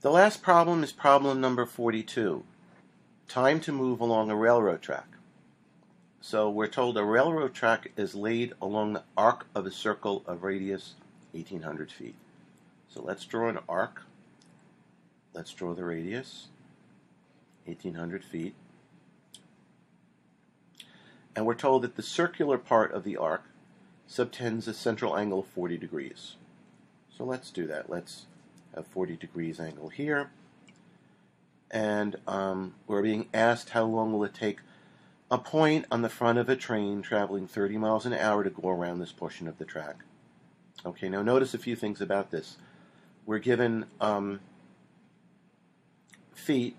The last problem is problem number 42. Time to move along a railroad track. So we're told a railroad track is laid along the arc of a circle of radius 1,800 feet. So let's draw an arc. Let's draw the radius, 1,800 feet. And we're told that the circular part of the arc subtends a central angle of 40 degrees. So let's do that. Let's have 40 degrees angle here. And we're being asked how long will it take a point on the front of a train traveling 30 miles an hour to go around this portion of the track. Okay, now notice a few things about this. We're given feet,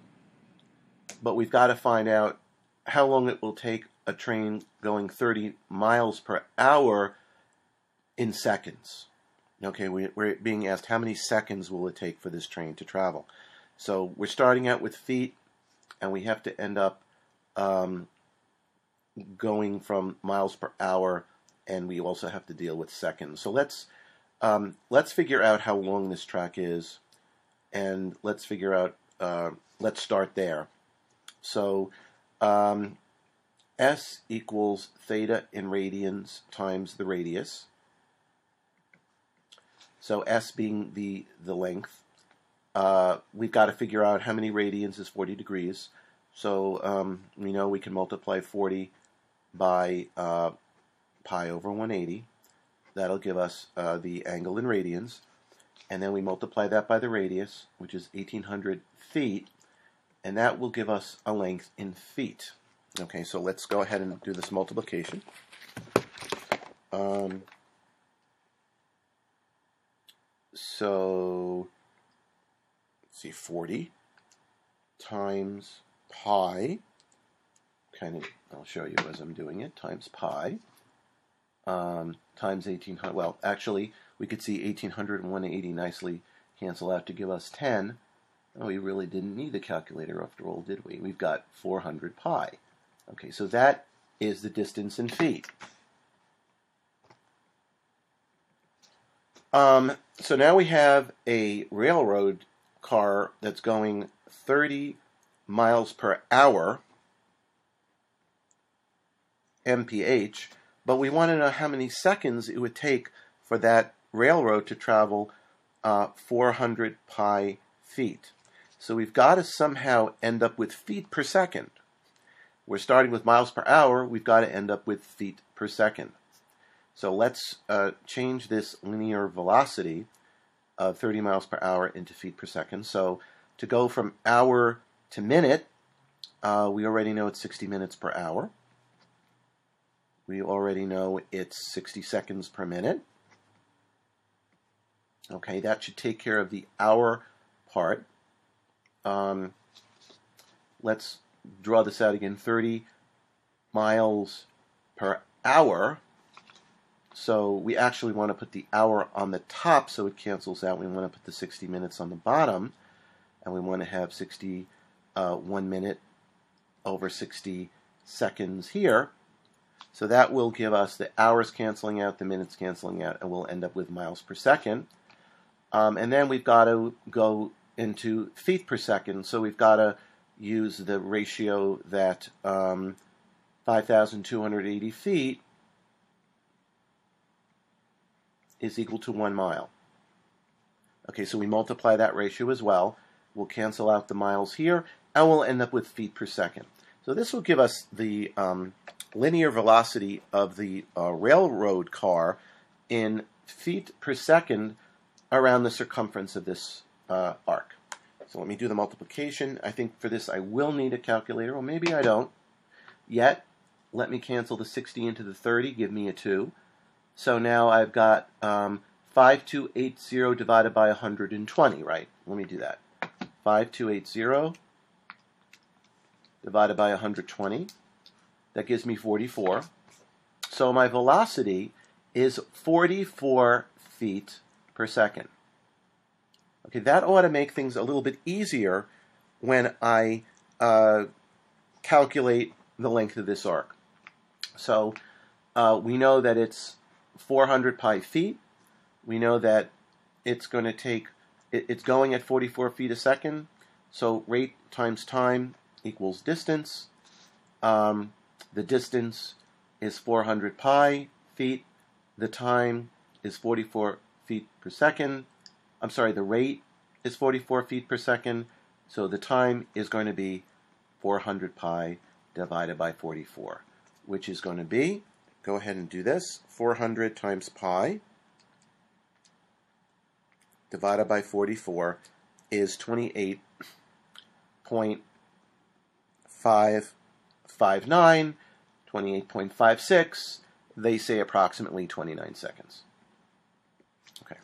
but we've got to find out how long it will take a train going 30 miles per hour in seconds. Okay, we're being asked how many seconds will it take for this train to travel. So we're starting out with feet, and we have to end up going from miles per hour, and we also have to deal with seconds. So let's figure out how long this track is, and let's figure out, let's start there. So S equals theta in radians times the radius. So S being the length. We've got to figure out how many radians is 40 degrees. So we know we can multiply 40 by pi over 180. That'll give us the angle in radians. And then we multiply that by the radius, which is 1,800 feet. And that will give us a length in feet. Okay, so let's go ahead and do this multiplication. So, let's see, 40 times pi, I'll show you as I'm doing it, times pi, times 1,800, well, actually, we could see 1,800 and 180 nicely cancel out to give us 10. Oh, we really didn't need the calculator after all, did we? We've got 400 pi. Okay, so that is the distance in feet. So now we have a railroad car that's going 30 miles per hour, mph, but we want to know how many seconds it would take for that railroad to travel 400 pi feet. So we've got to somehow end up with feet per second. We're starting with miles per hour, we've got to end up with feet per second. So let's change this linear velocity of 30 miles per hour into feet per second. So to go from hour to minute, we already know it's 60 minutes per hour. We already know it's 60 seconds per minute. Okay, that should take care of the hour part. Let's draw this out again, 30 miles per hour. So we actually want to put the hour on the top so it cancels out. We want to put the 60 minutes on the bottom, and we want to have 1 minute over 60 seconds here. So that will give us the hours canceling out, the minutes canceling out, and we'll end up with miles per second. And then we've got to go into feet per second, so we've got to use the ratio that 5,280 feet is equal to 1 mile. Okay, so we multiply that ratio as well. We'll cancel out the miles here, and we'll end up with feet per second. So this will give us the linear velocity of the railroad car in feet per second around the circumference of this arc. So let me do the multiplication. I think for this I will need a calculator, or maybe I don't yet. Let me cancel the 60 into the 30, give me a 2. So now I've got 5280 divided by 120, right? Let me do that. 5280 divided by 120. That gives me 44. So my velocity is 44 feet per second. Okay, that ought to make things a little bit easier when I calculate the length of this arc. So we know that it's 400 pi feet. We know that it's going to take it's going at 44 feet a second, so rate times time equals distance. The distance is 400 pi feet. The time is 44 feet per second. I'm sorry, the rate is 44 feet per second, so the time is going to be 400 pi divided by 44, which is going to be, go ahead and do this, 400 times pi divided by 44 is 28.559, 28.56. They say approximately 29 seconds. Okay.